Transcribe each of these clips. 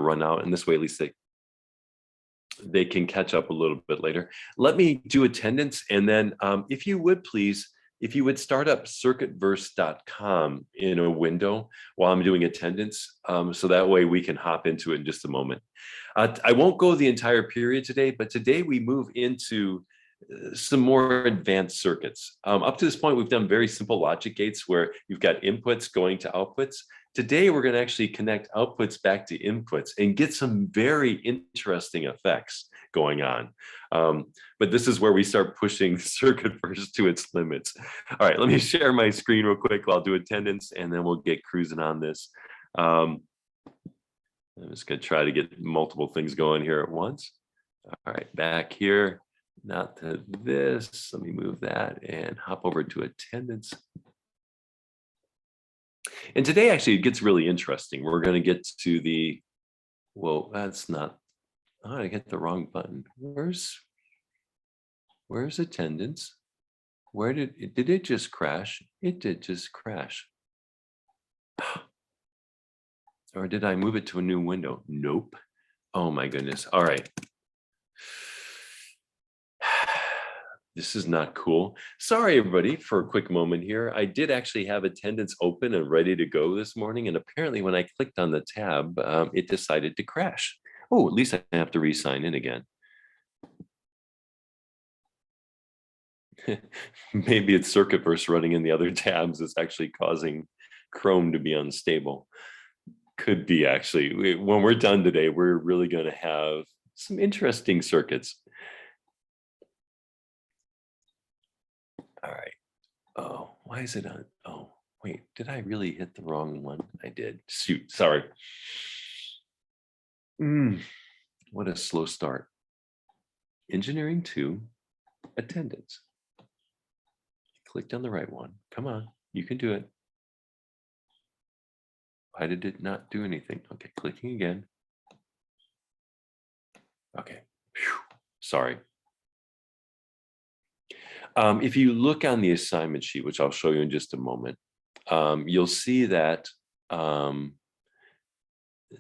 run out, and this way at least they can catch up a little bit later. Let me do attendance, and then if you would please, if you would start up CircuitVerse.com in a window while I'm doing attendance, so that way we can hop into it in just a moment. I won't go the entire period today, but today we move into some more advanced circuits. Up to this point, we've done very simple logic gates where you've got inputs going to outputs. Today, we're going to actually connect outputs back to inputs and get some very interesting effects going on. But this is where we start pushing CircuitVerse to its limits. All right, let me share my screen real quick. I'll do attendance, and then we'll get cruising on this. I'm just going to try to get multiple things going here at once. All right, back here. Not to this. Let me move that and hop over to attendance. And today, actually, it gets really interesting. We're going to get to the, well, that's not, oh, I hit the wrong button. Where's attendance? Where did it just crash? It did just crash. Or did I move it to a new window? Nope. Oh my goodness. All right. This is not cool. Sorry, everybody, for a quick moment here. I did actually have attendance open and ready to go this morning. And apparently when I clicked on the tab, it decided to crash. Oh, at least I have to re-sign in again. Maybe it's CircuitVerse running in the other tabs that's actually causing Chrome to be unstable. Could be, actually. When we're done today, we're really going to have some interesting circuits. All right. Oh, why is it on? Oh, wait, did I really hit the wrong one? I did. Shoot, sorry. What a slow start. Engineering 2, attendance. Clicked on the right one. Come on, you can do it. Why did it not do anything? Okay, clicking again. Okay, whew. Sorry. If you look on the assignment sheet, which I'll show you in just a moment, you'll see that, let's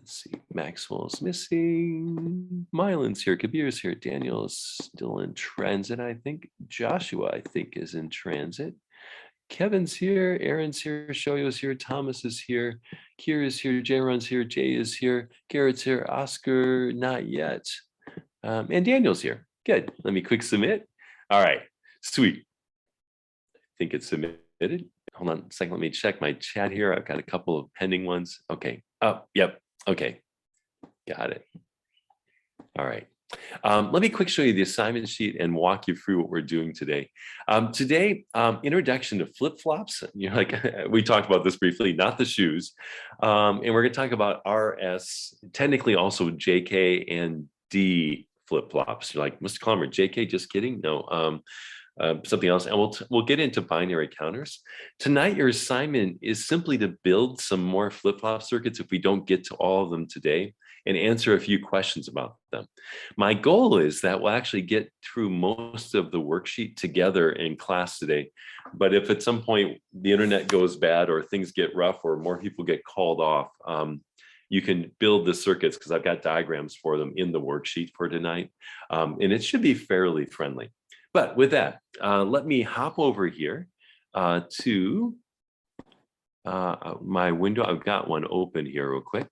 see, Maxwell's missing, Mylan's here, Kabir's here, Daniel's still in transit, I think. Joshua, I think, is in transit. Kevin's here, Aaron's here, Shoyo's here, Thomas is here, Kira's here, Jaron's here, Jay is here, Garrett's here, Oscar, not yet. And Daniel's here. Good. Let me quick submit. All right. Sweet. I think it's submitted. Hold on a second. Let me check my chat here. I've got a couple of pending ones. Okay. Oh, yep. Okay. Got it. All right. Let me quick show you the assignment sheet and walk you through what we're doing today. Today, introduction to flip-flops. You know, like we talked about this briefly, not the shoes. And we're going to talk about RS, technically also JK and D flip-flops. You're like, Mr. Clymer, JK, just kidding? No. Something else, and we'll get into binary counters. Tonight, your assignment is simply to build some more flip-flop circuits if we don't get to all of them today, and answer a few questions about them. My goal is that we'll actually get through most of the worksheet together in class today, but if at some point the internet goes bad or things get rough or more people get called off, you can build the circuits because I've got diagrams for them in the worksheet for tonight, and it should be fairly friendly. But with that, let me hop over here to my window. I've got one open here real quick.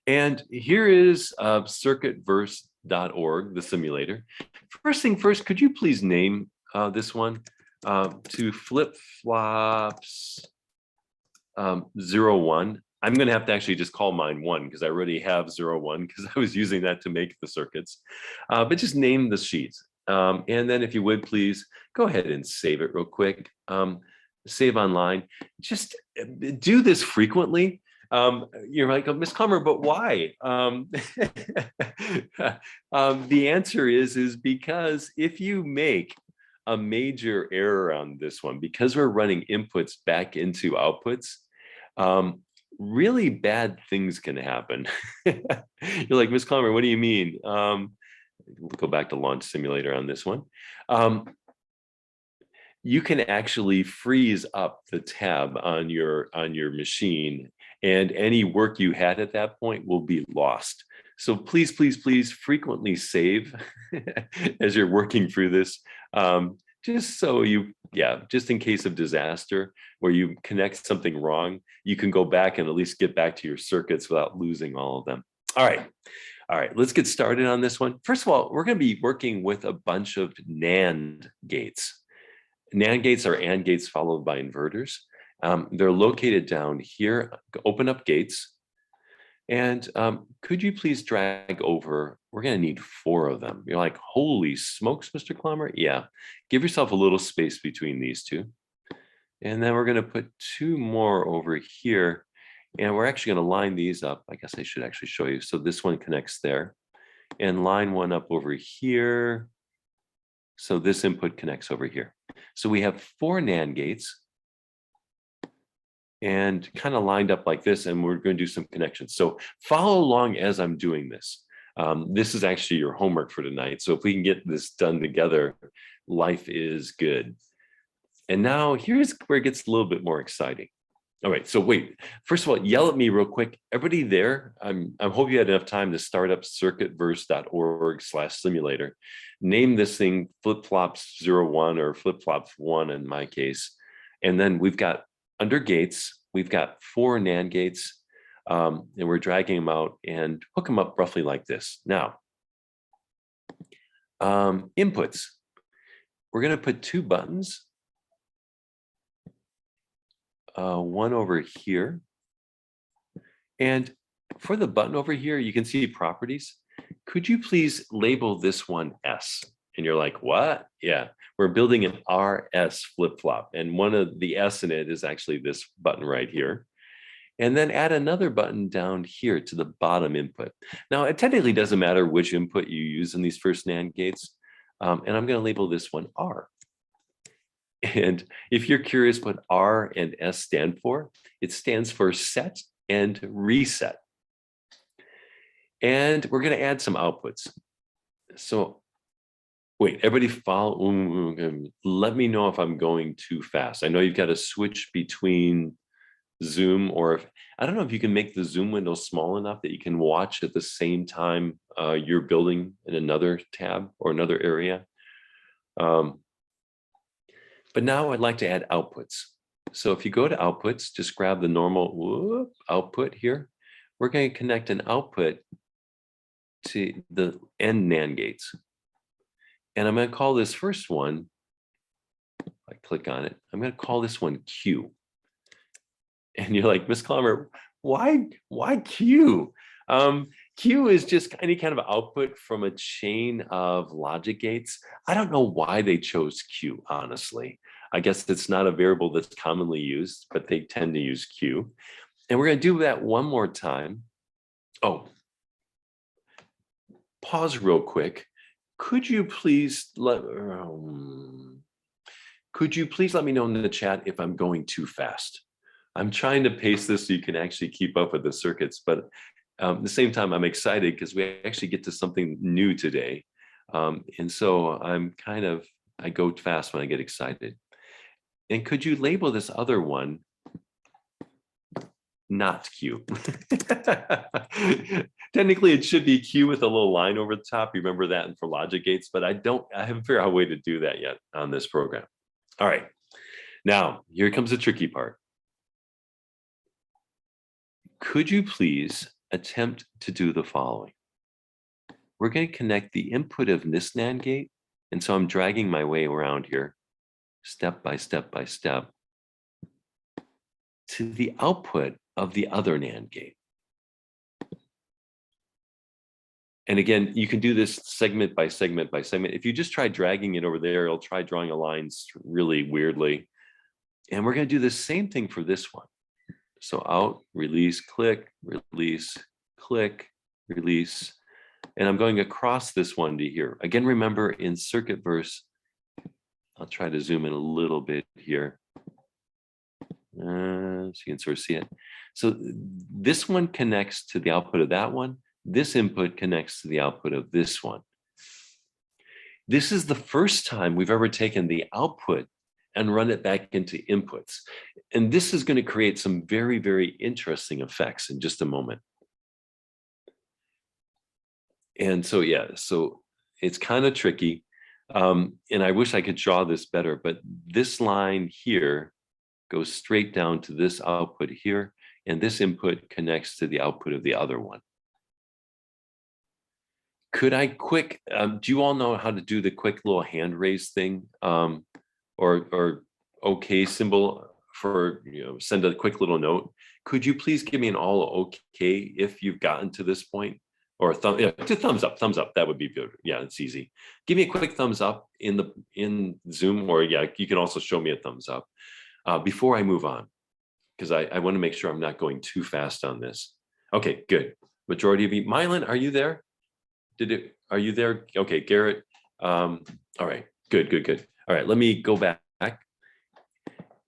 And here is CircuitVerse.org, the simulator. First thing first, could you please name this one to flip-flops 01. I'm going to have to actually just call mine 1 because I already have 01 because I was using that to make the circuits. But just name the sheets. And then if you would please go ahead and save it real quick. Save online. Just do this frequently. You're like, oh, Ms. Clymer, but why? The answer is because if you make a major error on this one, because we're running inputs back into outputs, really bad things can happen. You're like, Ms. Clymer, what do you mean? We'll go back to launch simulator on this one. You can actually freeze up the tab on your machine and any work you had at that point will be lost. So please, please, please frequently save as you're working through this, just so just in case of disaster where you connect something wrong, you can go back and at least get back to your circuits without losing all of them. All right, let's get started on this one. First of all, we're going to be working with a bunch of NAND gates. NAND gates are AND gates followed by inverters. They're located down here. Open up gates. And could you please drag over? We're going to need 4 of them. You're like, holy smokes, Mr. Clommer. Yeah, give yourself a little space between these two. And then we're going to put 2 more over here. And we're actually going to line these up. I guess I should actually show you. So this one connects there. And line one up over here. So this input connects over here. So we have 4 NAND gates. And kind of lined up like this, and we're going to do some connections. So follow along as I'm doing this. This is actually your homework for tonight. So if we can get this done together, life is good. And now here's where it gets a little bit more exciting. All right, so wait, first of all, yell at me real quick. Everybody there, I hope you had enough time to start up circuitverse.org/simulator. Name this thing flip-flops01 or flip-flops1 in my case. And then we've got under gates, we've got 4 NAND gates, and we're dragging them out and hook them up roughly like this. Now, inputs. We're going to put 2 buttons, one over here. And for the button over here, you can see properties. Could you please label this one S? And you're like, what? Yeah, we're building an RS flip-flop. And one of the S in it is actually this button right here. And then add another button down here to the bottom input. Now, it technically doesn't matter which input you use in these first NAND gates. And I'm going to label this one R. And if you're curious what R and S stand for, it stands for set and reset. And we're going to add some outputs. So wait, everybody follow. Let me know if I'm going too fast. I know you've got to switch between Zoom, or I don't know if you can make the Zoom window small enough that you can watch at the same time you're building in another tab or another area. But now I'd like to add outputs. So if you go to outputs, just grab the normal output here. We're going to connect an output to the end NAND gates. And I'm going to call this first one, I click on it, I'm going to call this one Q. And you're like, Miss Clommer, why Q? Q is just any kind of output from a chain of logic gates. I don't know why they chose Q, honestly. I guess it's not a variable that's commonly used, but they tend to use Q. And we're going to do that one more time. Oh, pause real quick. Could you please let me know in the chat if I'm going too fast? I'm trying to pace this so you can actually keep up with the circuits, but at the same time, I'm excited because we actually get to something new today. And so I go fast when I get excited. And could you label this other one not Q? Technically, it should be Q with a little line over the top. You remember that for logic gates, but I haven't figured out a way to do that yet on this program. All right, now here comes the tricky part. Could you please attempt to do the following? We're going to connect the input of this NAND gate, and so I'm dragging my way around here, step by step by step, to the output of the other NAND gate. And again, you can do this segment by segment by segment. If you just try dragging it over there, it'll try drawing a line really weirdly. And we're going to do the same thing for this one. So out, release, click, release, click, release. And I'm going across this one to here. Again, remember in CircuitVerse, I'll try to zoom in a little bit here. So you can sort of see it. So this one connects to the output of that one. This input connects to the output of this one. This is the first time we've ever taken the output and run it back into inputs. And this is going to create some very, very interesting effects in just a moment. And so, yeah, so it's kind of tricky. And I wish I could draw this better, but this line here goes straight down to this output here, and this input connects to the output of the other one. Could I quick, do you all know how to do the quick little hand raise thing? Or okay symbol for, send a quick little note. Could you please give me an all okay if you've gotten to this point? Or a thumbs up, that would be good. Yeah, it's easy. Give me a quick thumbs up in Zoom, or yeah, you can also show me a thumbs up before I move on, because I want to make sure I'm not going too fast on this. Okay, good. Majority of you. Mylan, are you there? Are you there? Okay, Garrett. All right, good. All right, let me go back.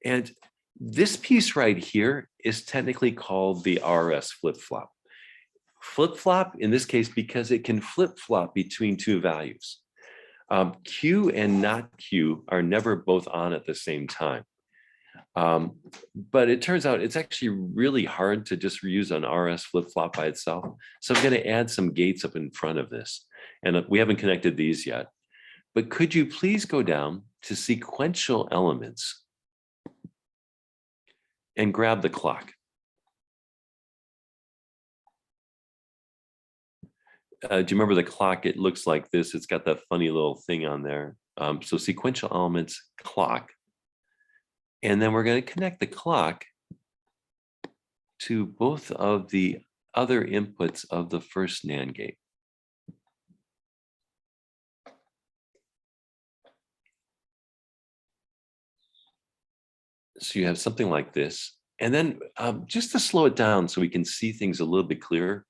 And this piece right here is technically called the RS flip-flop. Flip-flop in this case because it can flip-flop between two values. Q and not Q are never both on at the same time. But it turns out it's actually really hard to just reuse an RS flip-flop by itself. So I'm going to add some gates up in front of this. And we haven't connected these yet. But could you please go down to sequential elements and grab the clock? Do you remember the clock? It looks like this. It's got that funny little thing on there. So sequential elements, clock. And then we're going to connect the clock to both of the other inputs of the first NAND gate. So you have something like this. And then just to slow it down so we can see things a little bit clearer,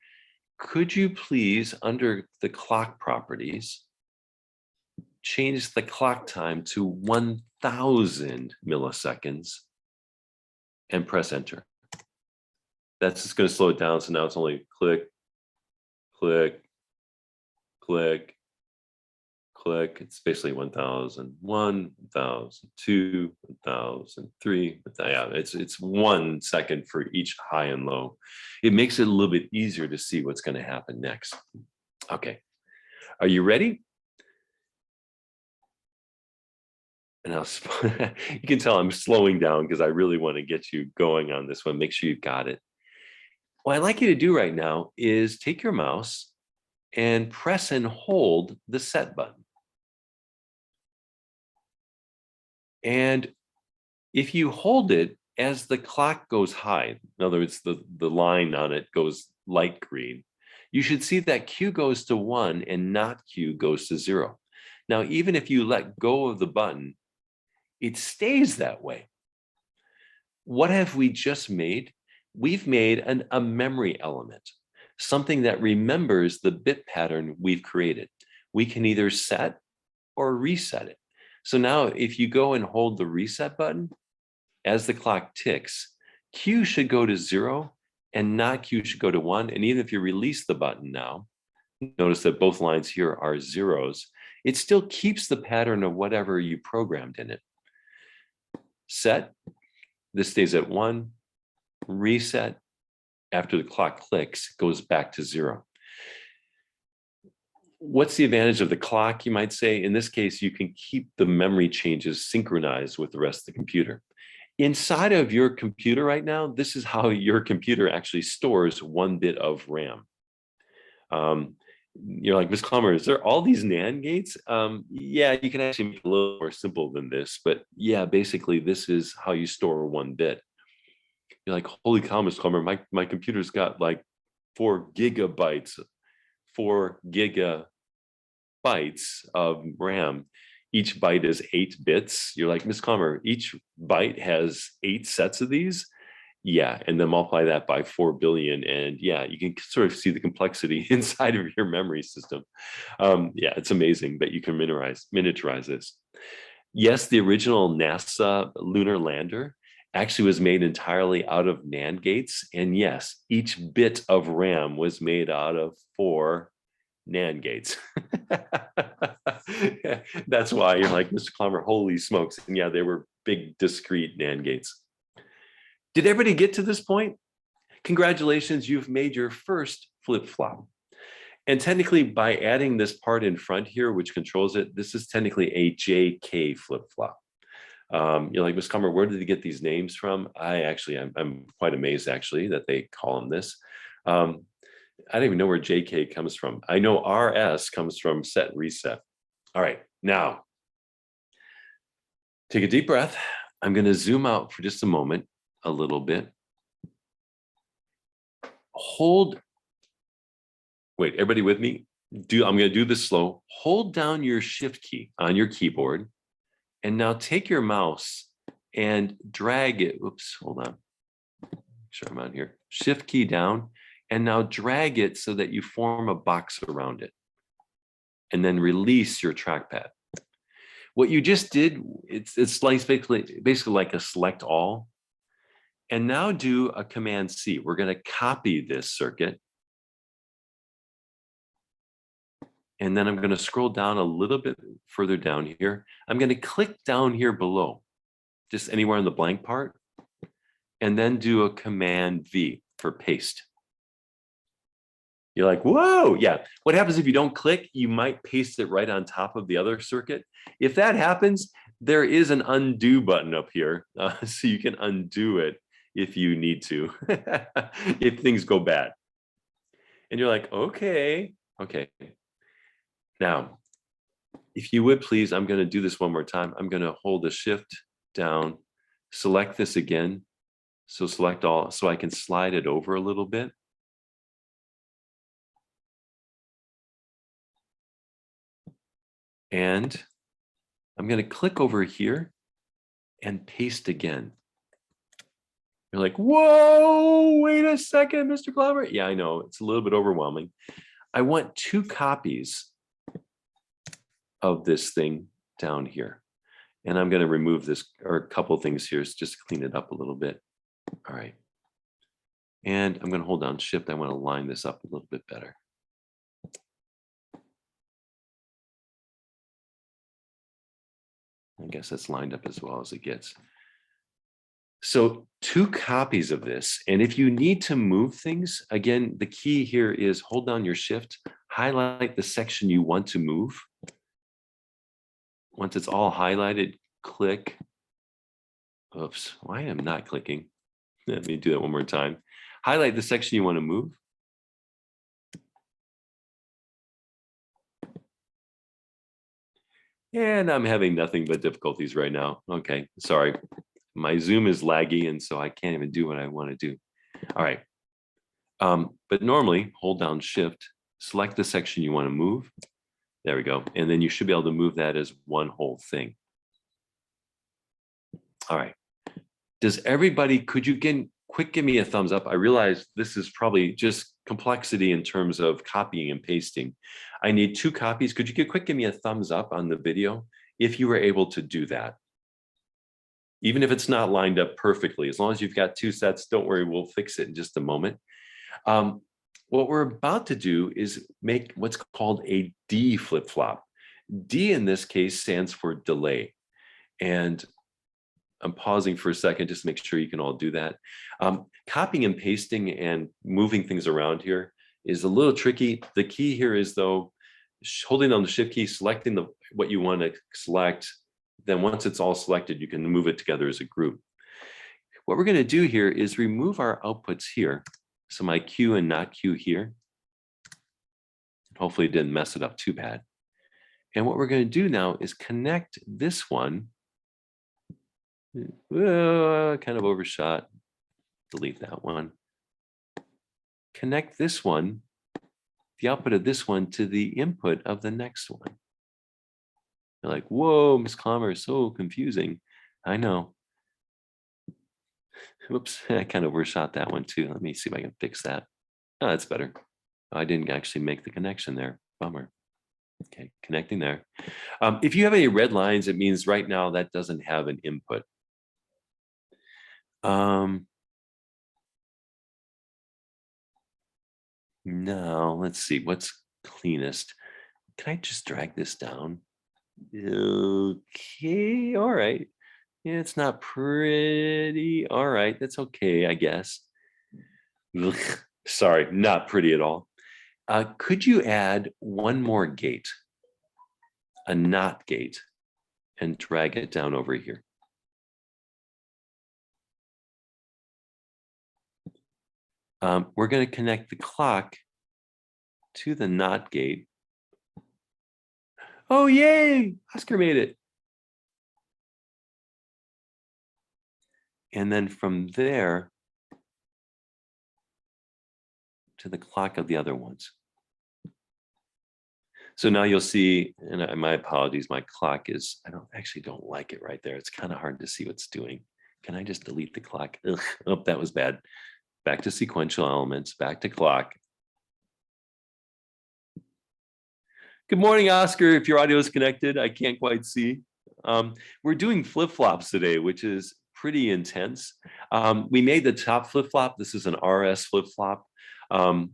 could you please, under the clock properties, change the clock time to 1000 milliseconds and press enter. That's just going to slow it down. So now it's only click, click, click, click. It's basically 1001, 1002, 1003. Yeah, it's 1 second for each high and low. It makes it a little bit easier to see what's going to happen next. Okay, are you ready? And you can tell I'm slowing down because I really want to get you going on this one. Make sure you've got it. What I'd like you to do right now is take your mouse and press and hold the set button. And if you hold it as the clock goes high, in other words, the line on it goes light green, you should see that Q goes to 1 and not Q goes to 0. Now, even if you let go of the button, it stays that way. What have we just made? We've made a memory element, something that remembers the bit pattern we've created. We can either set or reset it. So now if you go and hold the reset button, as the clock ticks, Q should go to 0 and not Q should go to 1. And even if you release the button now, notice that both lines here are zeros, it still keeps the pattern of whatever you programmed in it. Set, this stays at 1, reset, after the clock clicks, goes back to 0. What's the advantage of the clock, you might say? In this case, you can keep the memory changes synchronized with the rest of the computer. Inside of your computer right now, this is how your computer actually stores 1 bit of RAM. You're like, Ms. Clemmer, is there all these NAND gates? Yeah, you can actually make it a little more simple than this, but yeah, basically this is how you store 1 bit. You're like, holy cow, Ms. Clemmer, my computer's got like 4 gigabytes of RAM. Each byte is 8 bits. You're like, Ms. Clemmer, each byte has 8 sets of these. Yeah, and then multiply that by 4 billion. And yeah, you can sort of see the complexity inside of your memory system. Yeah, it's amazing that you can miniaturize this. Yes, the original NASA lunar lander actually was made entirely out of NAND gates. And yes, each bit of RAM was made out of 4 NAND gates. That's why you're like, Mr. Clemmer, holy smokes. And yeah, they were big discrete NAND gates. Did everybody get to this point? Congratulations, you've made your first flip-flop. And technically, by adding this part in front here, which controls it, this is technically a JK flip-flop. You're like, Ms. Comer, where did they get these names from? I'm quite amazed, actually, that they call them this. I don't even know where JK comes from. I know RS comes from set reset. All right, now, take a deep breath. I'm going to zoom out for just a moment, a little bit. Wait, everybody with me? I'm going to do this slow. Hold down your shift key on your keyboard, and now take your mouse and drag it. Oops, hold on. Make sure I'm on here. Shift key down, and now drag it so that you form a box around it. And then release your trackpad. What you just did, it's basically like a select all. And now do a Command C. We're going to copy this circuit. And then I'm going to scroll down a little bit further down here. I'm going to click down here below, just anywhere in the blank part, and then do a Command V for paste. You're like, whoa, yeah. What happens if you don't click? You might paste it right on top of the other circuit. If that happens, there is an undo button up here, so you can undo it if you need to, if things go bad. And you're like, okay. Now, if you would please, I'm going to do this one more time. I'm going to hold the shift down, select this again. So select all, so I can slide it over a little bit. And I'm going to click over here and paste again. You're like, whoa, wait a second, Mr. Glover. Yeah, I know, it's a little bit overwhelming. I want 2 copies of this thing down here. And I'm going to remove this, or a couple things here, just to clean it up a little bit. All right. And I'm going to hold down shift. I want to line this up a little bit better. I guess that's lined up as well as it gets. So 2 copies of this. And if you need to move things, again, the key here is hold down your shift, highlight the section you want to move. Once it's all highlighted, click. Oops, I am not clicking. Let me do that one more time. Highlight the section you want to move. And I'm having nothing but difficulties right now. Okay, sorry. My Zoom is laggy, and so I can't even do what I want to do. All right. But normally, hold down shift, select the section you want to move. There we go. And then you should be able to move that as one whole thing. All right. Does everybody, could you give me a thumbs up? I realize this is probably just complexity in terms of copying and pasting. I need 2 copies. Could you give me a thumbs up on the video if you were able to do that? Even if it's not lined up perfectly, as long as you've got 2 sets, don't worry, we'll fix it in just a moment. What we're about to do is make what's called a D flip-flop. D in this case stands for delay. And I'm pausing for a second just to make sure you can all do that. Copying and pasting and moving things around here is a little tricky. The key here is, though, holding on the shift key, selecting what you want to select. Then once it's all selected, you can move it together as a group. What we're going to do here is remove our outputs here. So my Q and not Q here. Hopefully it didn't mess it up too bad. And what we're going to do now is connect this one. Kind of overshot. Delete that one. Connect this one, the output of this one, to the input of the next one. You're like, whoa, Ms. Clomer, so confusing. I know. Whoops, I kind of overshot that one too. Let me see if I can fix that. Oh, that's better. I didn't actually make the connection there. Bummer. Okay, connecting there. If you have any red lines, it means right now that doesn't have an input. No, let's see, what's cleanest? Can I just drag this down? Okay, all right. Yeah, it's not pretty. All right, that's okay, I guess. Ugh, sorry, not pretty at all. Could you add one more gate, a NOT gate, and drag it down over here? We're going to connect the clock to the NOT gate. Oh, yay! Oscar made it. And then from there to the clock of the other ones. So now you'll see, and my apologies, my clock is, I don't like it right there. It's kind of hard to see what's doing. Can I just delete the clock? Ugh, oh, that was bad. Back to sequential elements, back to clock. Good morning, Oscar. If your audio is connected, I can't quite see. We're doing flip-flops today, which is pretty intense. We made the top flip-flop. This is an RS flip-flop. And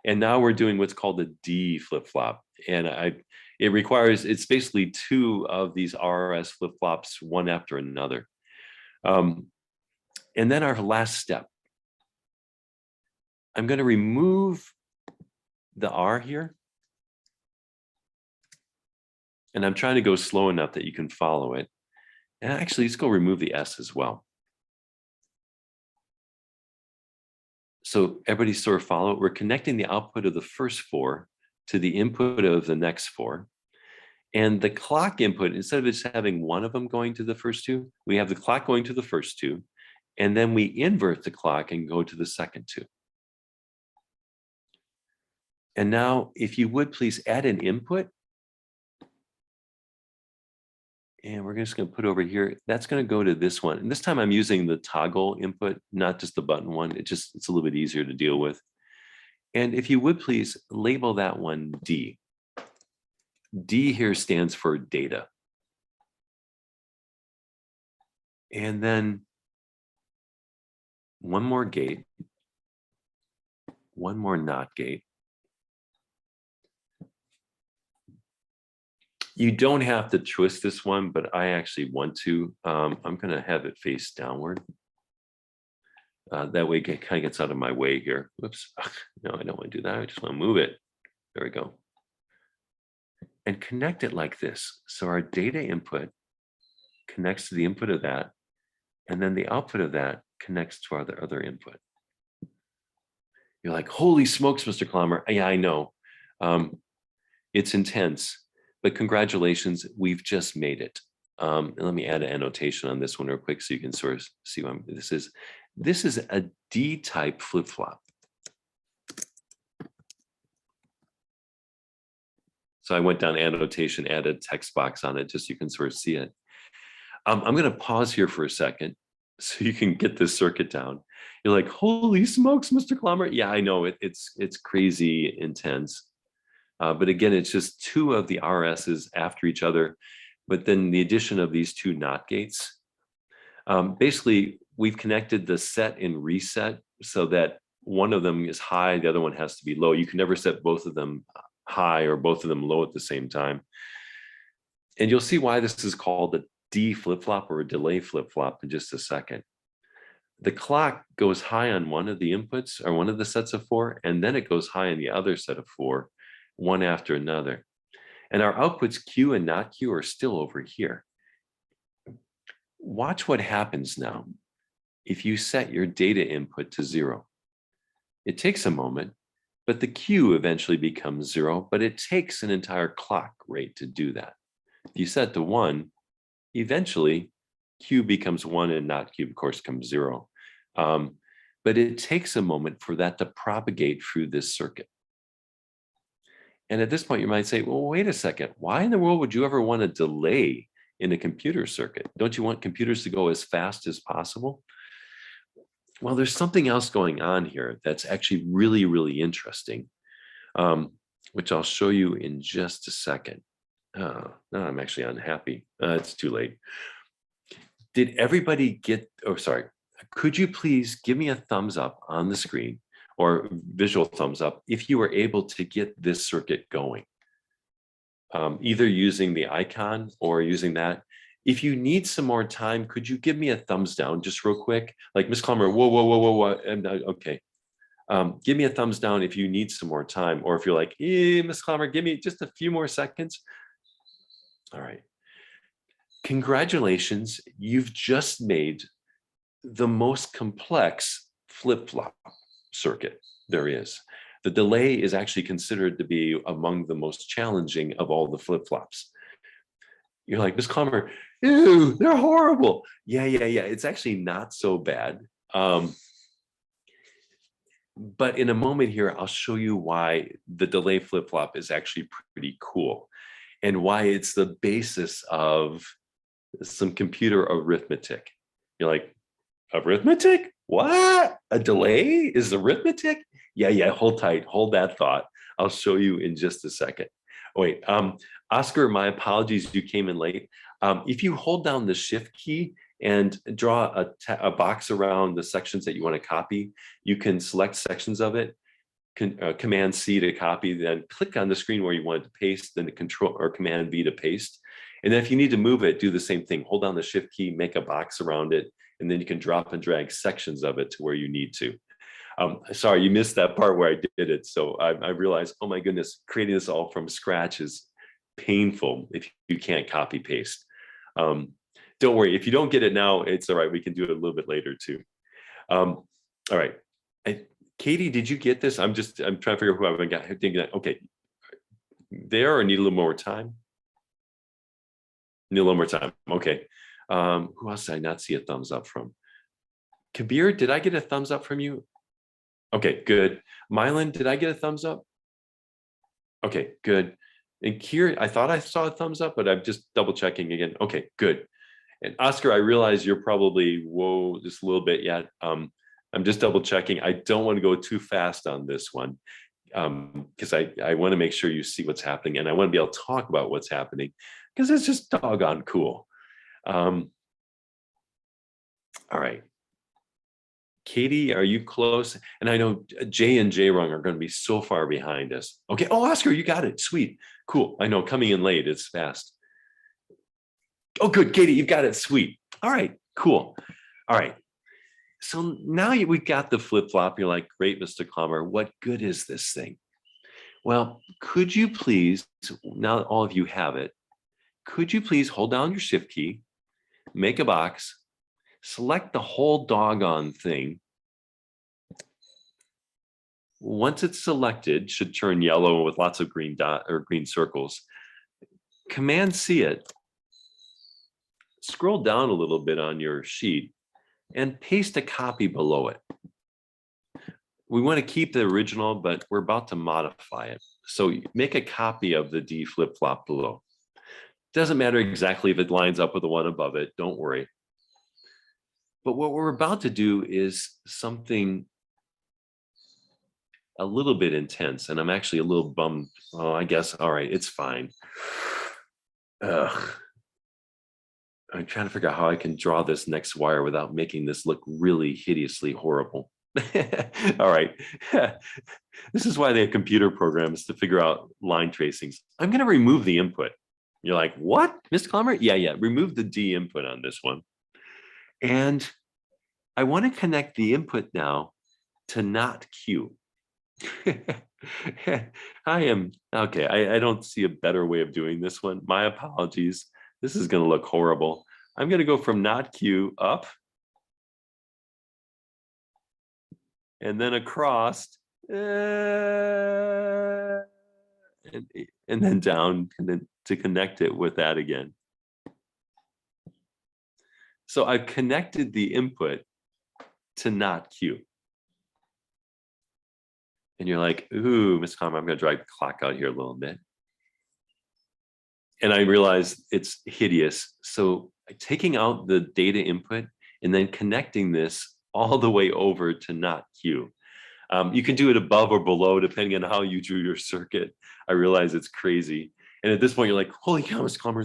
now we're doing what's called a D flip-flop. And it's basically two of these RS flip-flops, one after another. And then our last step. I'm going to remove the R here. And I'm trying to go slow enough that you can follow it. And actually, let's go remove the S as well. So everybody sort of follow. We're connecting the output of the first four to the input of the next four. And the clock input, instead of just having one of them going to the first two, we have the clock going to the first two. And then we invert the clock and go to the second two. And now, if you would please add an input. And we're just going to put over here, that's going to go to this one. And this time I'm using the toggle input, not just the button one. It's a little bit easier to deal with. And if you would please label that one D. D here stands for data. And then one more gate, one more NOT gate. You don't have to twist this one, but I actually want to. I'm going to have it face downward. That way it kind of gets out of my way here. Whoops. No, I don't want to do that. I just want to move it. There we go. And connect it like this. So our data input connects to the input of that. And then the output of that connects to our other input. You're like, holy smokes, Mr. Clommer. Yeah, I know. It's intense. But congratulations, we've just made it. And let me add an annotation on this one real quick so you can sort of see what this is. This is a D-type flip-flop. So I went down annotation, added text box on it, just so you can sort of see it. I'm going to pause here for a second so you can get this circuit down. You're like, holy smokes, Mr. Clommer. Yeah, I know, it's crazy intense. But again, it's just two of the RSs after each other, but then the addition of these two NOT gates. Basically, we've connected the set and reset so that one of them is high, the other one has to be low. You can never set both of them high or both of them low at the same time. And you'll see why this is called a D flip-flop or a delay flip-flop in just a second. The clock goes high on one of the inputs or one of the sets of four, and then it goes high on the other set of four, one after another. And our outputs Q and not Q are still over here. Watch what happens now if you set your data input to 0. It takes a moment, but the Q eventually becomes 0, but it takes an entire clock rate to do that. If you set to 1, eventually Q becomes 1 and not Q, of course, becomes 0. But it takes a moment for that to propagate through this circuit. And at this point, you might say, well, wait a second. Why in the world would you ever want to delay in a computer circuit? Don't you want computers to go as fast as possible? Well, there's something else going on here that's actually really, really interesting, which I'll show you in just a second. Now I'm actually unhappy. It's too late. Did everybody get, oh, sorry. Could you please give me a thumbs up on the screen or visual thumbs up if you were able to get this circuit going, either using the icon or using that. If you need some more time, could you give me a thumbs down just real quick? Like Miss Clomer, whoa, whoa, whoa, whoa, whoa. And, okay. Give me a thumbs down if you need some more time, or if you're like, Miss Clomer, give me just a few more seconds. All right. Congratulations, you've just made the most complex flip-flop circuit there is. The delay is actually considered to be among the most challenging of all the flip-flops. You're like, Miss Clomer, ew, they're horrible. Yeah. It's actually not so bad. But in a moment here, I'll show you why the delay flip-flop is actually pretty cool and why it's the basis of some computer arithmetic. You're like, arithmetic? What? A delay is arithmetic? Yeah, hold tight, hold that thought. I'll show you in just a second. Oh, wait, Oscar, my apologies, you came in late. If you hold down the shift key and draw a box around the sections that you want to copy, you can select sections of it, Command C to copy, then click on the screen where you want it to paste, then the Control or Command V to paste. And then if you need to move it, do the same thing. Hold down the shift key, make a box around it, and then you can drop and drag sections of it to where you need to. Sorry, you missed that part where I did it. So I realized, oh my goodness, creating this all from scratch is painful if you can't copy paste. Don't worry, if you don't get it now, it's all right. We can do it a little bit later too. All right. Katie, did you get this? I'm trying to figure out who I got. Okay. There, or need a little more time? Need a little more time. Okay. Who else did I not see a thumbs up from? Kabir, did I get a thumbs up from you? Okay, good. Mylan, did I get a thumbs up? Okay, good. And Kier, I thought I saw a thumbs up, but I'm just double checking again. Okay, good. And Oscar, I realize you're probably, whoa, just a little bit yet. I'm just double checking. I don't want to go too fast on this one because I want to make sure you see what's happening, and I want to be able to talk about what's happening because it's just doggone cool. All right. Katie, are you close? And I know Jay and Jayrung are going to be so far behind us. Okay. Oh, Oscar, you got it. Sweet. Cool. I know coming in late, it's fast. Oh, good. Katie, you've got it. Sweet. All right. Cool. All right. So now we've got the flip-flop. You're like, great, Mr. Clomer. What good is this thing? Well, could you please, now that all of you have it, could you please hold down your shift key, make a box, select the whole doggone thing. Once it's selected, should turn yellow with lots of green dot or green circles. Command C it. Scroll down a little bit on your sheet and paste a copy below it. We want to keep the original, but we're about to modify it. So make a copy of the D flip-flop below. Doesn't matter exactly if it lines up with the one above it, don't worry. But what we're about to do is something a little bit intense, and I'm actually a little bummed. Oh, I guess, all right, it's fine. Ugh. I'm trying to figure out how I can draw this next wire without making this look really hideously horrible. All right. This is why they have computer programs to figure out line tracings. I'm going to remove the input. You're like, what, Mr. Clomer? Yeah. Remove the D input on this one. And I want to connect the input now to not Q. Okay. I don't see a better way of doing this one. My apologies. This is going to look horrible. I'm going to go from not Q up and then across and then down, and then to connect it with that again. So I've connected the input to not Q. And you're like, ooh, Ms. Clomer, I'm going to drag the clock out here a little bit. And I realize it's hideous. So taking out the data input and then connecting this all the way over to not Q. You can do it above or below, depending on how you drew your circuit. I realize it's crazy. And at this point, you're like, holy cow, Ms. Clomer,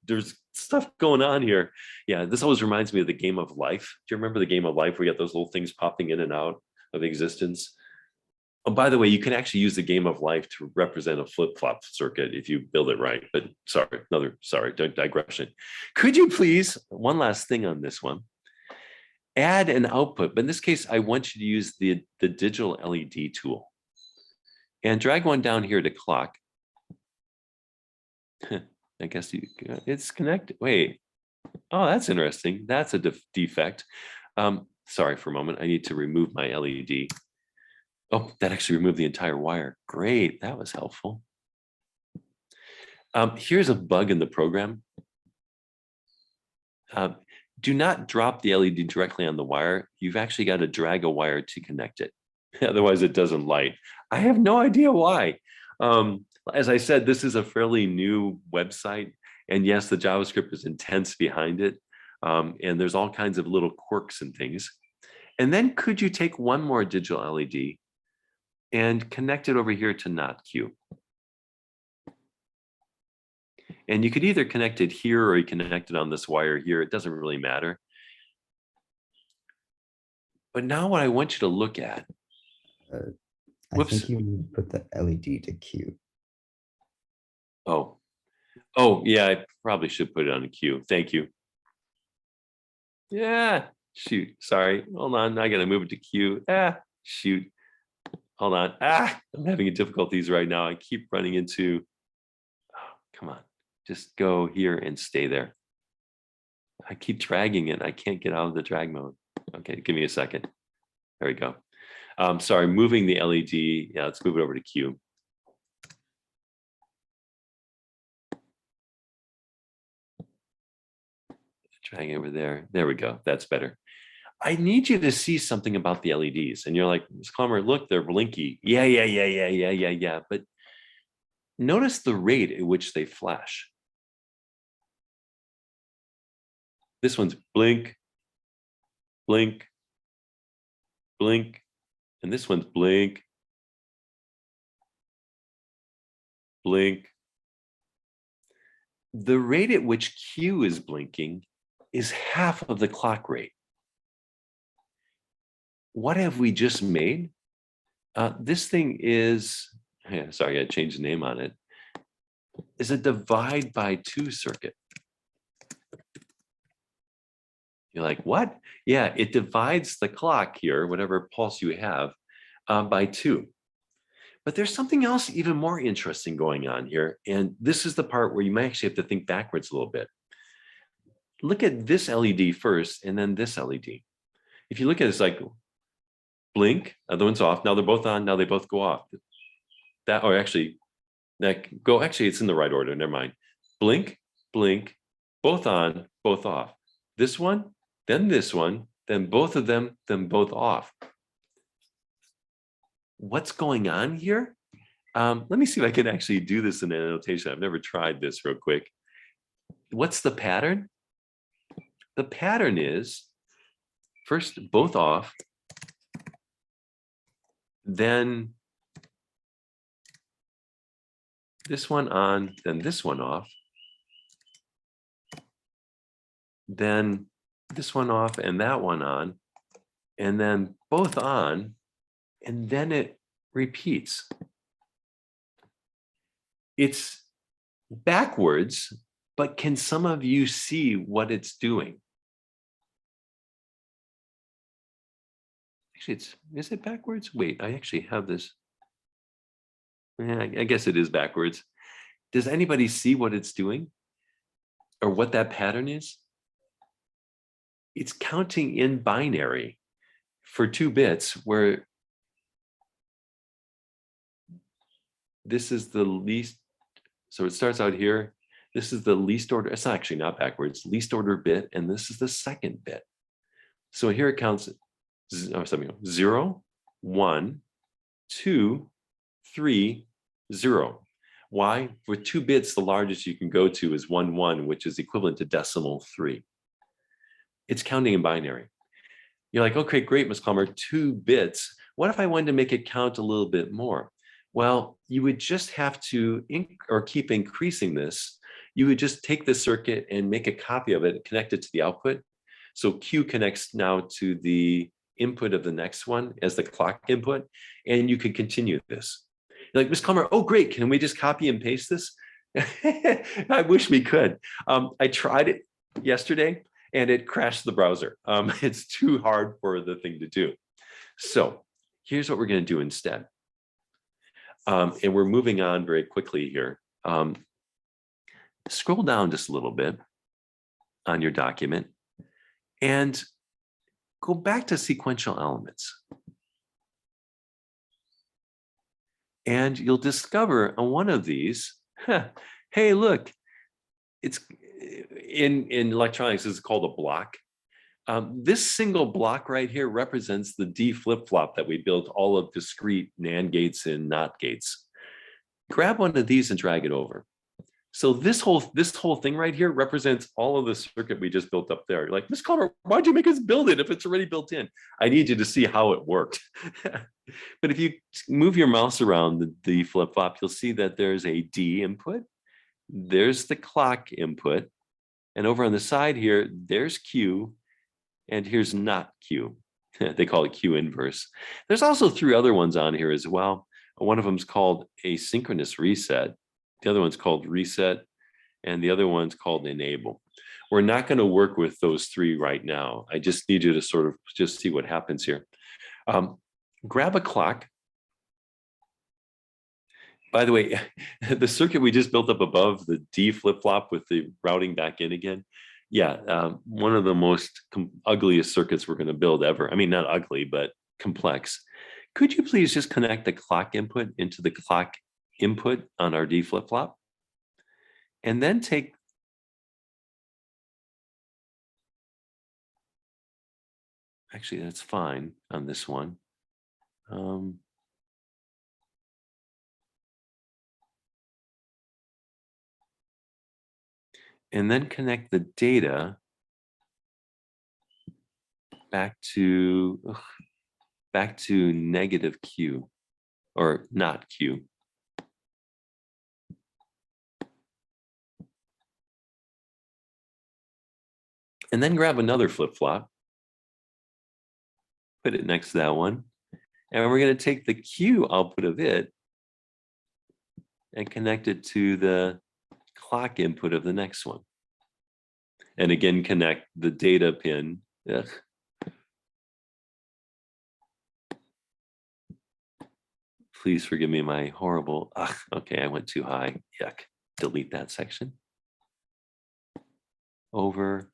there's stuff going on here. Yeah, this always reminds me of the game of life. Do you remember the game of life where you got those little things popping in and out of existence? Oh, by the way, you can actually use the game of life to represent a flip-flop circuit if you build it right. But sorry, digression. Could you please, one last thing on this one, add an output, but in this case, I want you to use the digital LED tool and drag one down here to clock. I guess it's connected. Wait, oh, that's interesting. That's a defect. Sorry for a moment. I need to remove my LED. Oh, that actually removed the entire wire. Great, that was helpful. Here's a bug in the program. Do not drop the LED directly on the wire. You've actually got to drag a wire to connect it. Otherwise, it doesn't light. I have no idea why. As I said, this is a fairly new website. And yes, the JavaScript is intense behind it. And there's all kinds of little quirks and things. And then could you take one more digital LED and connect it over here to not Q? And you could either connect it here or you connect it on this wire here. It doesn't really matter. But now what I want you to look at. I think you need to put the LED to Q. Oh, yeah, I probably should put it on a Q. Thank you. Yeah, shoot, sorry. Hold on, I gotta move it to Q. Shoot. Hold on. I'm having difficulties right now. I keep running into, come on, just go here and stay there. I keep dragging it. I can't get out of the drag mode. Okay, give me a second. There we go. Sorry, moving the LED. Yeah, let's move it over to Q. Dragging over there. There we go. That's better. I need you to see something about the LEDs. And you're like, Ms. Clomer, look, they're blinky. Yeah. But notice the rate at which they flash. This one's blink, blink, blink. And this one's blink, blink. The rate at which Q is blinking is half of the clock rate. What have we just made? This thing is, sorry, I gotta change the name on it, is a divide by 2 circuit. You're like, what? Yeah, it divides the clock here, whatever pulse you have, by 2. But there's something else even more interesting going on here. And this is the part where you might actually have to think backwards a little bit. Look at this LED first, and then this LED. If you look at it, it's like, blink, other one's off. Now they're both on, now they both go off. Actually, it's in the right order, never mind. Blink, blink, both on, both off. This one, then both of them, then both off. What's going on here? Let me see if I can actually do this in an annotation. I've never tried this real quick. What's the pattern? The pattern is first both off, then this one on, then this one off, then this one off and that one on, and then both on, and then it repeats. It's backwards, but can some of you see what it's doing? Actually, is it backwards? Wait, I actually have this. Yeah, I guess it is backwards. Does anybody see what it's doing? Or what that pattern is? It's counting in binary for 2 bits, where this is the least, so it starts out here. This is the least order, it's actually not backwards, least order bit, and this is the second bit. So here it counts 0, 1, 2, 3, 0. Why? For 2 bits, the largest you can go to is 1, 1, which is equivalent to decimal 3. It's counting in binary. You're like, okay, great, Ms. Clomer, 2 bits. What if I wanted to make it count a little bit more? Well, you would just have to keep increasing this. You would just take the circuit and make a copy of it, connect it to the output. So Q connects now to the input of the next one as the clock input, and you can continue this. You're like, Ms. Calmer, oh great, can we just copy and paste this? I wish we could. I tried it yesterday and it crashed the browser. It's too hard for the thing to do. So here's what we're going to do instead. And we're moving on very quickly here. Scroll down just a little bit on your document and go back to sequential elements. And you'll discover on one of these, hey, look, it's in electronics, this is called a block. This single block right here represents the D flip-flop that we built all of discrete NAND gates and NOT gates. Grab one of these and drag it over. So this whole thing right here represents all of the circuit we just built up there. You're like, Ms. Calmer, why'd you make us build it if it's already built in? I need you to see how it worked. But if you move your mouse around the D flip-flop, you'll see that there's a D input. There's the clock input. And over on the side here, there's Q. And here's not Q. They call it Q inverse. There's also 3 other ones on here as well. One of them is called a synchronous reset. The other one's called reset. And the other one's called enable. We're not going to work with those 3 right now. I just need you to sort of just see what happens here. Grab a clock. By the way, the circuit we just built up above, the D flip-flop with the routing back in again, yeah, one of the most ugliest circuits we're going to build ever. I mean, not ugly, but complex. Could you please just connect the clock input into the clock input on our D flip-flop? And then take actually, that's fine on this one. And then connect the data back to negative Q, or not Q. And then grab another flip-flop, put it next to that one, and we're going to take the Q output of it and connect it to the clock input of the next one. And again, connect the data pin. Ugh. Please forgive me my horrible, okay, I went too high, yuck. Delete that section. Over,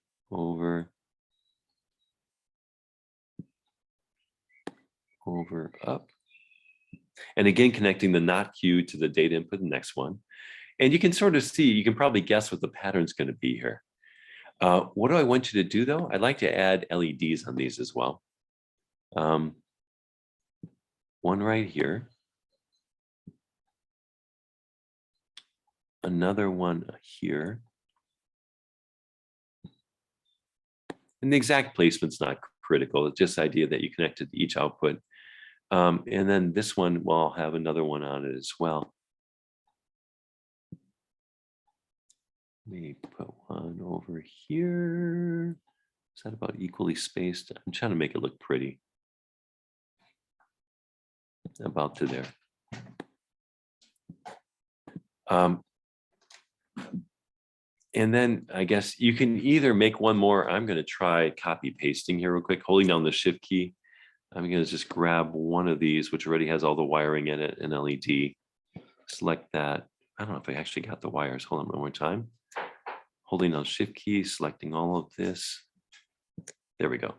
up. And again, connecting the not Q to the data input, the next one. And you can sort of see, you can probably guess what the pattern's going to be here. What do I want you to do though? I'd like to add LEDs on these as well. One right here. Another one here. And the exact placement's not critical. It's just the idea that you connected to each output. And then this one, well, I'll have another one on it as well. Let me put one over here. Is that about equally spaced? I'm trying to make it look pretty. About to there. And then I guess you can either make one more. I'm going to try copy pasting here real quick, holding down the shift key. I'm going to just grab one of these, which already has all the wiring in it, an LED. Select that. I don't know if I actually got the wires. Hold on one more time. Holding down shift key, selecting all of this. There we go.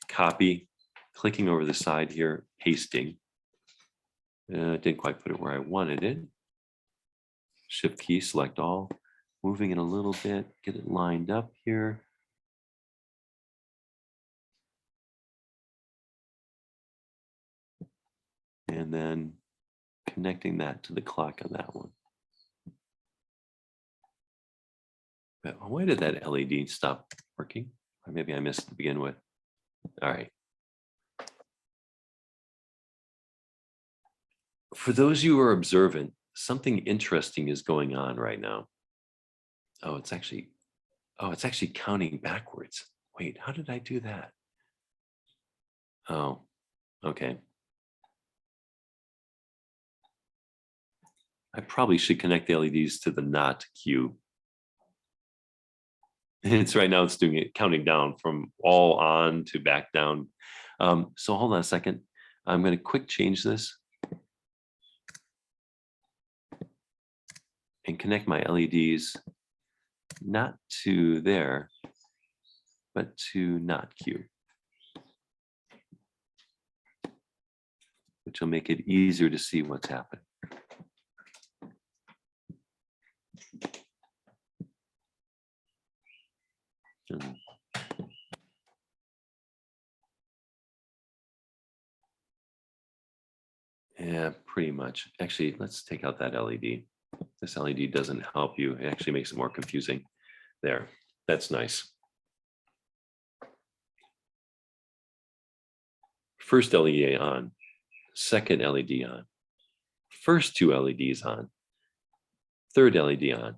Copy, clicking over the side here, pasting. Didn't quite put it where I wanted it. Shift key, select all. Moving it a little bit, get it lined up here. And then connecting that to the clock on that one. But why did that LED stop working? Or maybe I missed it to begin with. All right. For those of you who are observant, something interesting is going on right now. Oh, it's actually counting backwards. Wait, how did I do that? Oh, okay. I probably should connect the LEDs to the not queue. It's right now, it's doing it, counting down from all on to back down. So hold on a second. I'm going to quick change this and connect my LEDs not to there, but to not queue, which will make it easier to see what's happening. Yeah, pretty much. Actually, let's take out that LED. This LED doesn't help you. It actually makes it more confusing. There, that's nice. First LED on, second LED on, first two LEDs on, third LED on,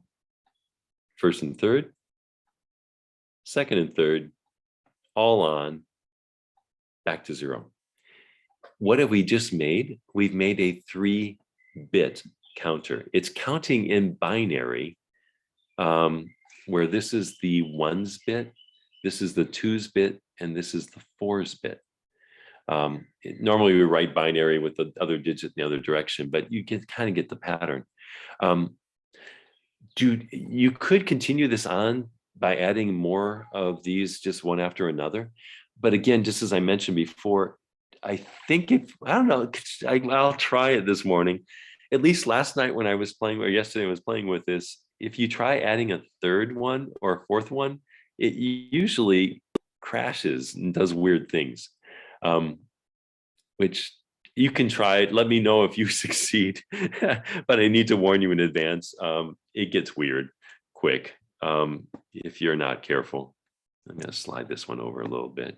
first and third, second and third, all on, back to 0. What have we just made? We've made a 3-bit counter. It's counting in binary, where this is the 1s bit, this is the 2s bit, and this is the 4s bit. Normally we write binary with the other digit in the other direction, but you kind of get the pattern. You could continue this on by adding more of these just one after another. But again, just as I mentioned before, I think I don't know, I'll try it this morning. At least last night when I was playing, or yesterday I was playing with this, if you try adding a third one or a fourth one, it usually crashes and does weird things, which you can try it. Let me know if you succeed, but I need to warn you in advance. It gets weird quick if you're not careful. I'm going to slide this one over a little bit.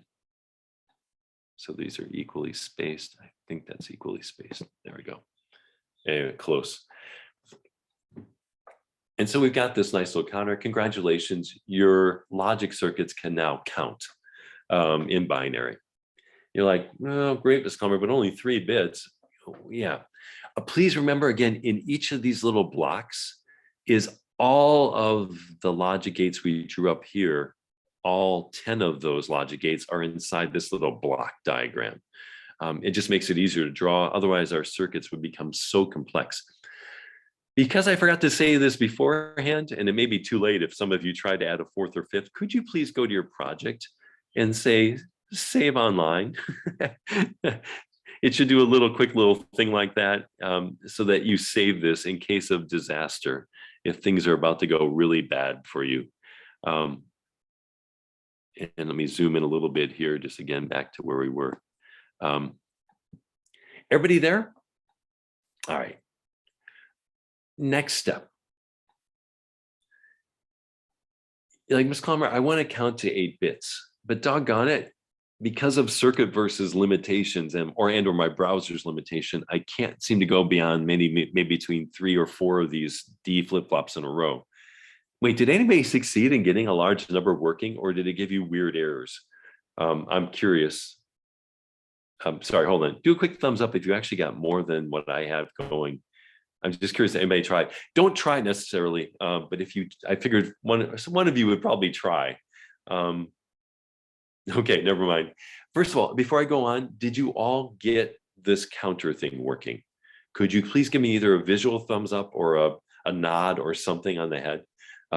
So these are equally spaced. I think that's equally spaced. There we go. Anyway, close. And so we've got this nice little counter. Congratulations, your logic circuits can now count in binary. You're like, oh, great, Ms. Comer, but only 3 bits. Yeah. Please remember, again, in each of these little blocks is all of the logic gates we drew up here. All 10 of those logic gates are inside this little block diagram. It just makes it easier to draw. Otherwise, our circuits would become so complex. Because I forgot to say this beforehand, and it may be too late if some of you try to add a 4th or 5th, could you please go to your project and say, save online? It should do a quick little thing like that, so that you save this in case of disaster, if things are about to go really bad for you. And let me zoom in a little bit here, just again, back to where we were. Everybody there? All right. Next step. You're like, Ms. Clomer, I want to count to 8 bits, but doggone it, because of CircuitVerse's limitations or my browser's limitation, I can't seem to go beyond maybe between 3 or 4 of these D flip-flops in a row. Wait, did anybody succeed in getting a large number working, or did it give you weird errors? I'm curious. Sorry, hold on. Do a quick thumbs up if you actually got more than what I have going. I'm just curious if anybody tried. Don't try necessarily, but if you, I figured one of you would probably try. Okay, never mind. First of all, before I go on, did you all get this counter thing working? Could you please give me either a visual thumbs up or a nod or something on the head,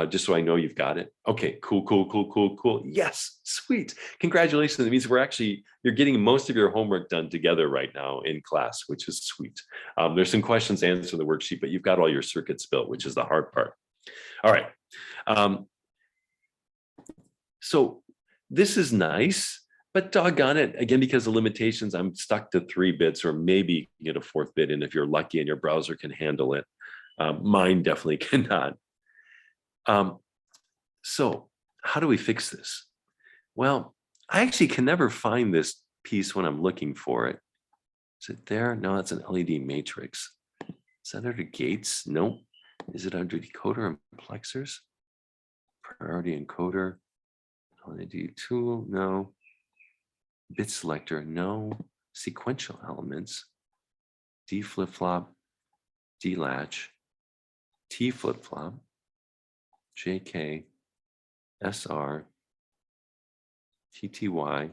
just so I know you've got it? Okay, cool. Yes, sweet. Congratulations. It means you're getting most of your homework done together right now in class, which is sweet. There's some questions answered in the worksheet, but you've got all your circuits built, which is the hard part. All right. So this is nice, but doggone it, again, because of limitations, I'm stuck to 3 bits, or maybe you get a 4th bit in if you're lucky and your browser can handle it. Mine definitely cannot. So how do we fix this? Well, I actually can never find this piece when I'm looking for it. Is it there? No, that's an LED matrix. Is that under gates? Nope. Is it under decoder and plexers? Priority encoder. LED tool, no. bit selector, no sequential elements, D flip-flop, D latch, T flip-flop, JK, SR, TTY,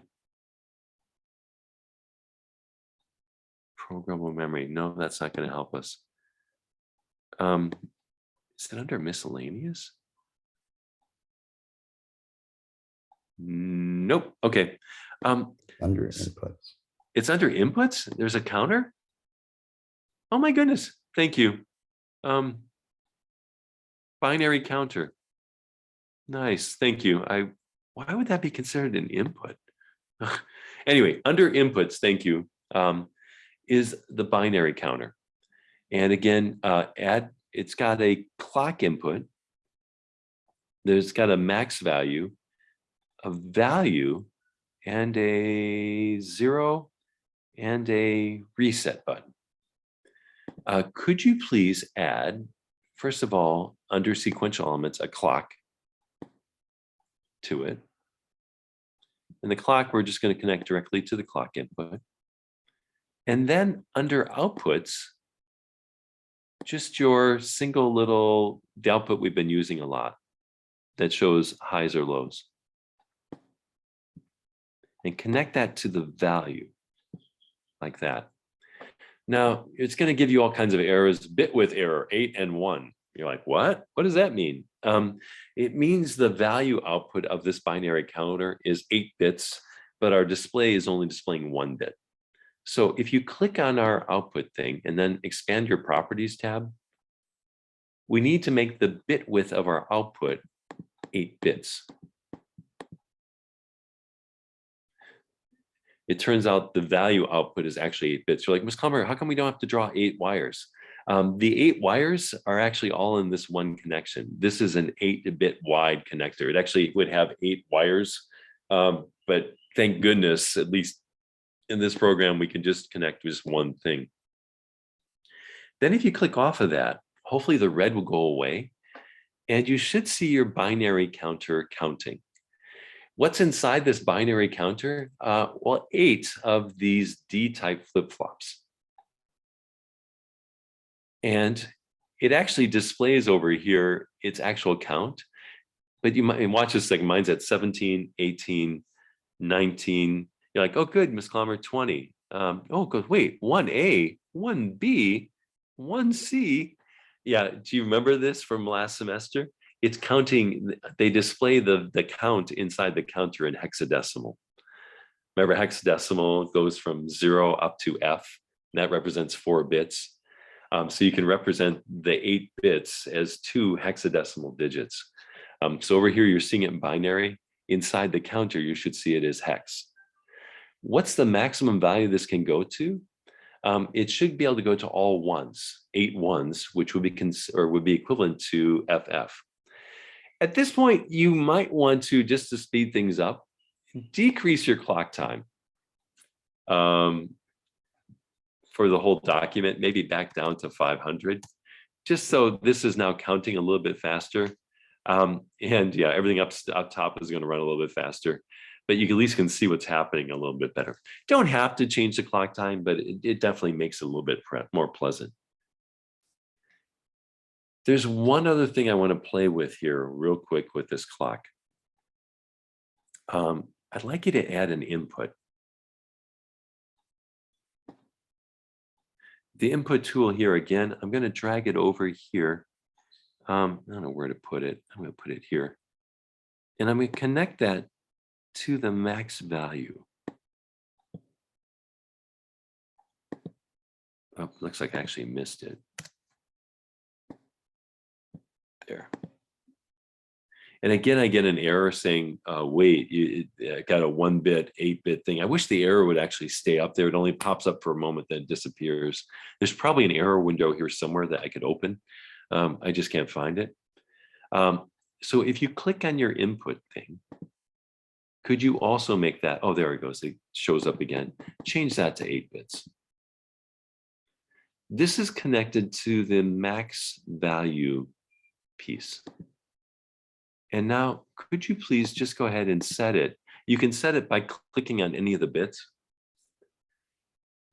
programmable memory. No, that's not going to help us. Is it under miscellaneous? Nope. Okay. Under inputs. It's under inputs. There's a counter. Oh my goodness. Thank you. Binary counter. Nice. Thank you. Why would that be considered an input? Anyway, under inputs, thank you, is the binary counter. And again, it's got a clock input. There's got a max value, a value, and a 0 and a reset button. Could you please add, first of all, under sequential elements, a clock to it? And the clock, we're just going to connect directly to the clock input. And then under outputs, just your single little, the output we've been using a lot that shows highs or lows. And connect that to the value like that. Now, it's going to give you all kinds of errors, bit width error, 8 and 1. You're like, what? What does that mean? It means the value output of this binary counter is 8 bits, but our display is only displaying 1 bit. So if you click on our output thing and then expand your properties tab, we need to make the bit width of our output 8 bits. It turns out the value output is actually 8 bits. You're like, Ms. Clemmer, how come we don't have to draw 8 wires? The 8 wires are actually all in this one connection. This is an 8-bit wide connector. It actually would have 8 wires, but thank goodness, at least in this program, we can just connect just one thing. Then if you click off of that, hopefully the red will go away, and you should see your binary counter counting. What's inside this binary counter? Well, 8 of these D-type flip-flops. And it actually displays over here its actual count, but you might watch this, like mine's at 17, 18, 19. You're like, oh, good, Ms. Clemmer, 20. Oh, good, wait, 1A, 1B, 1C. Yeah, do you remember this from last semester? It's counting, they display the count inside the counter in hexadecimal. Remember, hexadecimal goes from 0 up to F, and that represents 4 bits. So you can represent the 8 bits as 2 hexadecimal digits. So over here, you're seeing it in binary. Inside the counter, you should see it as hex. What's the maximum value this can go to? It should be able to go to all ones, 8 ones, which would be equivalent to FF. At this point, you might want to, just to speed things up, decrease your clock time for the whole document, maybe back down to 500, just so this is now counting a little bit faster. And yeah, everything up top is going to run a little bit faster, but you at least can see what's happening a little bit better. Don't have to change the clock time, but it definitely makes it a little bit more pleasant. There's one other thing I want to play with here real quick with this clock. I'd like you to add an input. The input tool here, again, I'm going to drag it over here. I don't know where to put it. I'm going to put it here. And I'm going to connect that to the max value. Oh, looks like I actually missed it. There. And again, I get an error saying, wait, you got a 1-bit, 8-bit thing. I wish the error would actually stay up there. It only pops up for a moment, then disappears. There's probably an error window here somewhere that I could open. I just can't find it. So if you click on your input thing, could you also make that, oh, there it goes. It shows up again. Change that to 8 bits. This is connected to the max value piece. And now, could you please just go ahead and set it? You can set it by clicking on any of the bits.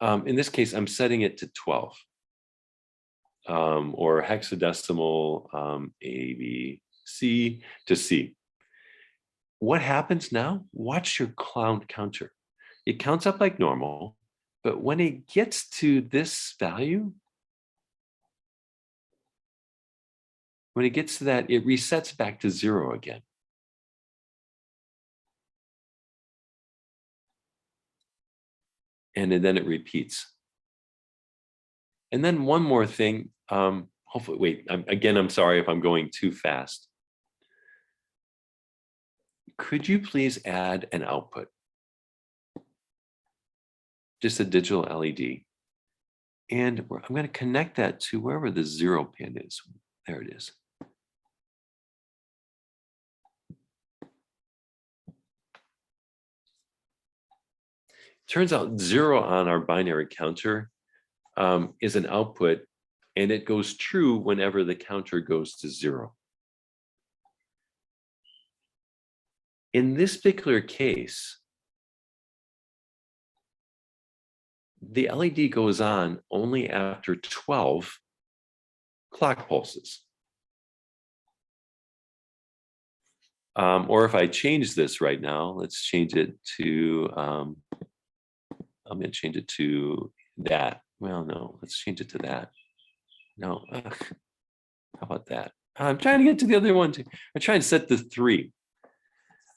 In this case, I'm setting it to 12 or hexadecimal A, B, C to C. What happens now? Watch your counter. It counts up like normal, but when it gets to this value, when it gets to that, it resets back to 0 again. And then it repeats. And then one more thing, hopefully, wait, I'm sorry if I'm going too fast. Could you please add an output? Just a digital LED. And I'm going to connect that to wherever the 0 pin is. There it is. Turns out 0 on our binary counter is an output, and it goes true whenever the counter goes to 0. In this particular case, the LED goes on only after 12 clock pulses. Or if I change this right now, let's change it to, I'm going to change it to that. Well, no, let's change it to that. No, how about that? I'm trying to get to the other one too. I'm trying to set the 3.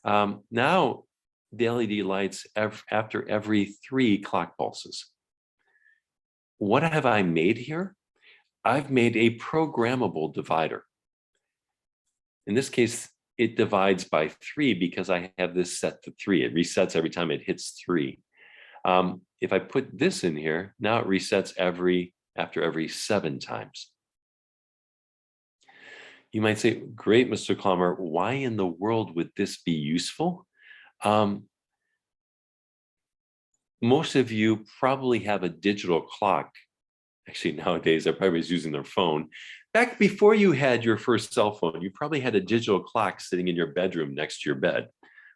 Now the LED lights after every 3 clock pulses. What have I made here? I've made a programmable divider. In this case, it divides by 3 because I have this set to 3. It resets every time it hits 3. If I put this in here, now it resets after every 7 times. You might say, great, Mr. Klammer, why in the world would this be useful? Most of you probably have a digital clock. Actually, nowadays, everybody's using their phone. Back before you had your first cell phone, you probably had a digital clock sitting in your bedroom next to your bed,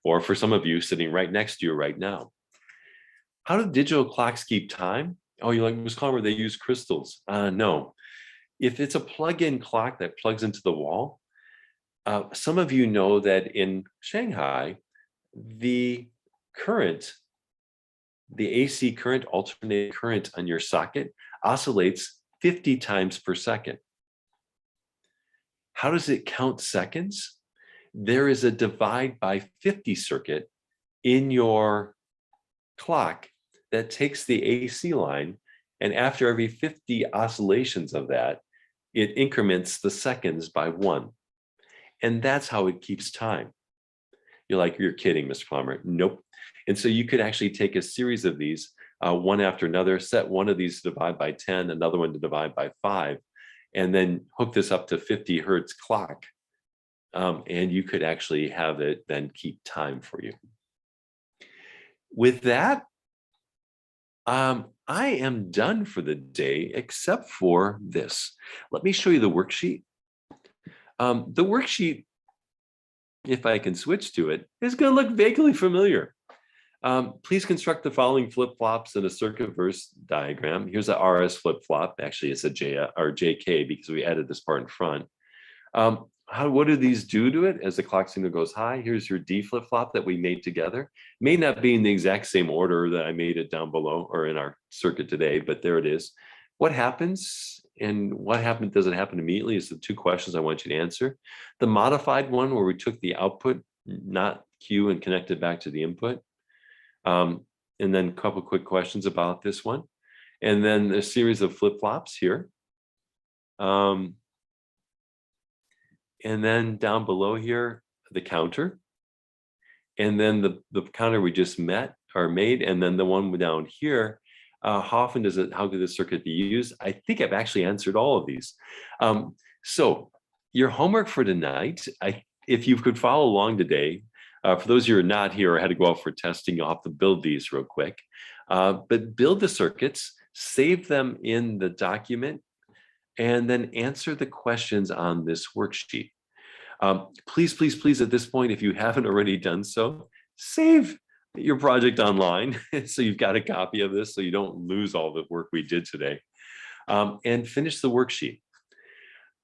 or for some of you, sitting right next to you right now. How do digital clocks keep time? Oh, you're like, Ms. Klammer, they use crystals. No. If it's a plug-in clock that plugs into the wall, some of you know that in Shanghai, the AC current, alternating current on your socket oscillates 50 times per second. How does it count seconds? There is a divide by 50 circuit in your clock that takes the AC line, and after every 50 oscillations of that, it increments the seconds by 1. And that's how it keeps time. You're like, you're kidding, Mr. Klammer. Nope. And so you could actually take a series of these, one after another, set one of these to divide by 10, another one to divide by 5, and then hook this up to 50 hertz clock. And you could actually have it then keep time for you. With that, I am done for the day, except for this. Let me show you the worksheet. The worksheet, if I can switch to it, is going to look vaguely familiar. Please construct the following flip-flops in a CircuitVerse diagram. Here's a RS flip-flop. Actually, it's a JK because we added this part in front. What do these do to it as the clock signal goes high? Here's your D flip-flop that we made together. May not be in the exact same order that I made it down below or in our circuit today, but there it is. What happens and what does it happen immediately is the 2 questions I want you to answer. The modified one where we took the output, not Q, and connected back to the input. And then a couple quick questions about this one. And then a series of flip-flops here. And then down below here, the counter. And then the counter we just made, and then the one down here, how could this circuit be used? I think I've actually answered all of these. So your homework for tonight, if you could follow along today, for those of you who are not here or had to go out for testing, you'll have to build these real quick. But build the circuits, save them in the document, and then answer the questions on this worksheet. Please, please, please, at this point, if you haven't already done so, save your project online. So you've got a copy of this so you don't lose all the work we did today. And finish the worksheet.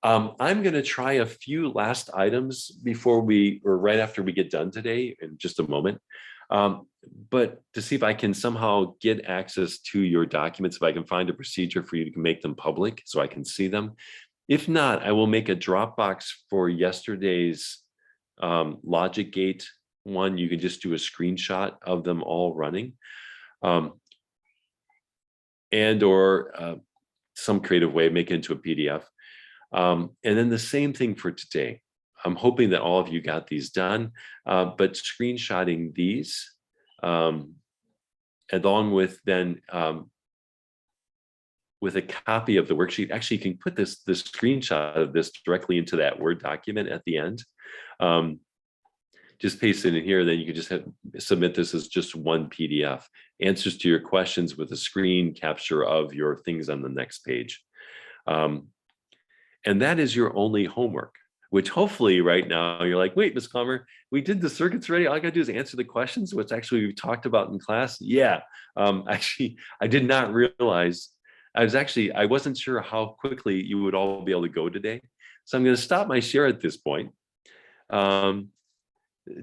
I'm going to try a few last items before or right after we get done today in just a moment. But to see if I can somehow get access to your documents, if I can find a procedure for you to make them public so I can see them. If not, I will make a Dropbox for yesterday's logic gate one. You can just do a screenshot of them all running, and or some creative way, make it into a PDF. And then the same thing for today. I'm hoping that all of you got these done, but screenshotting these along with then with a copy of the worksheet. Actually, you can put the screenshot of this directly into that Word document at the end. Just paste it in here, then you can just submit this as just one PDF. Answers to your questions with a screen capture of your things on the next page. And that is your only homework, which hopefully right now you're like, wait, Ms. Clemmer, we did the circuits already. All I gotta do is answer the questions, which actually we've talked about in class. Yeah, actually, I did not realize, I wasn't sure how quickly you would all be able to go today. So I'm gonna stop my share at this point.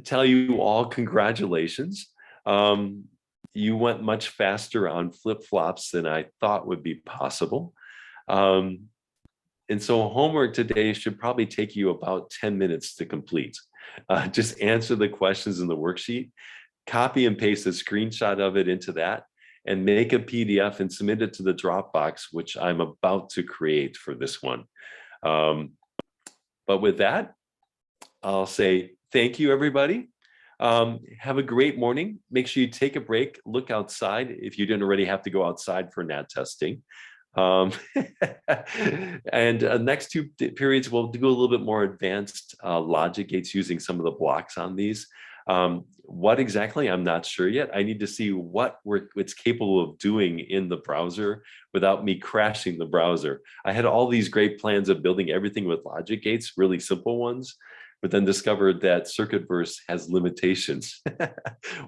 Tell you all congratulations. You went much faster on flip-flops than I thought would be possible. And so homework today should probably take you about 10 minutes to complete. Just answer the questions in the worksheet, copy and paste a screenshot of it into that, and make a PDF and submit it to the Dropbox, which I'm about to create for this one. But with that, I'll say thank you, everybody. Have a great morning. Make sure you take a break, look outside if you didn't already have to go outside for NAT testing. And next two periods, we'll do a little bit more advanced logic gates using some of the blocks on these. What exactly, I'm not sure yet. I need to see what it's capable of doing in the browser without me crashing the browser. I had all these great plans of building everything with logic gates, really simple ones, but then discovered that CircuitVerse has limitations,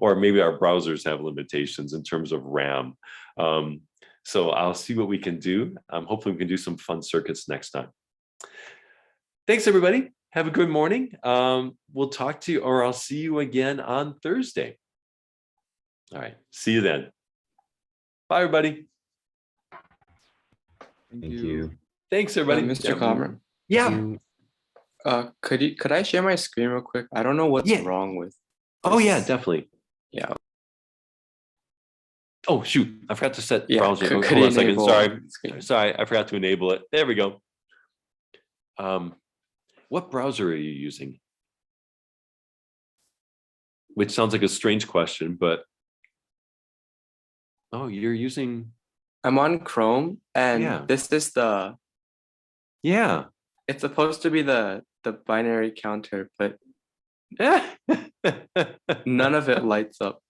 or maybe our browsers have limitations in terms of RAM. So I'll see what we can do. Hopefully we can do some fun circuits next time. Thanks, everybody. Have a good morning. We'll talk to you, or I'll see you again on Thursday. All right, see you then. Bye, everybody. Thank you. Thanks, everybody. Mr. Clemmer. Yeah. Could I share my screen real quick? I don't know what's wrong with Oh yeah, this. definitely. Yeah. Oh shoot, I forgot to set Yeah, browser. could Hold on a second. enable screen. Sorry, I forgot to enable it. There we go. What browser are you using? Which sounds like a strange question, but oh, you're using. I'm on Chrome, and Yeah. this is the. Yeah. It's supposed to be the binary counter, but none of it lights up.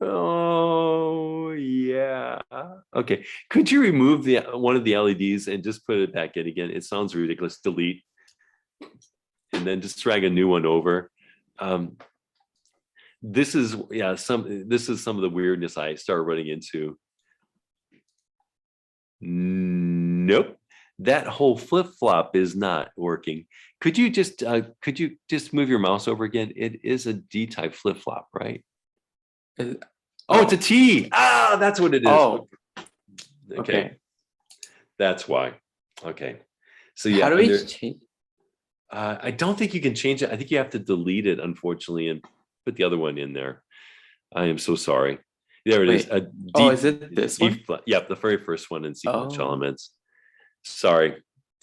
Oh yeah. Okay. Could you remove one of the LEDs and just put it back in again? It sounds ridiculous. Delete, and then just drag a new one over. This is some of the weirdness I started running into. Nope. That whole flip-flop is not working. Could you just move your mouse over again? It is a D-type flip-flop, right? Oh, it's a T. Ah, that's what it is. Oh. Okay. That's why. Okay. So yeah. How do we change? I don't think you can change it. I think you have to delete it, unfortunately, and put the other one in there. I am so sorry. There it is. Is it this one? Yeah, the very first one in sequential Oh. elements. Sorry.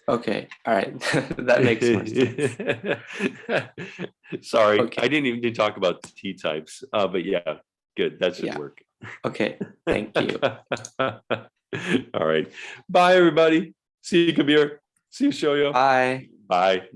Okay. All right. That makes more sense. Sorry, Okay. I didn't even talk about T types, but yeah, good. That should work. Okay. Thank you. All right. Bye, everybody. See you, Kabir. See you, Shoyo. Bye. Bye.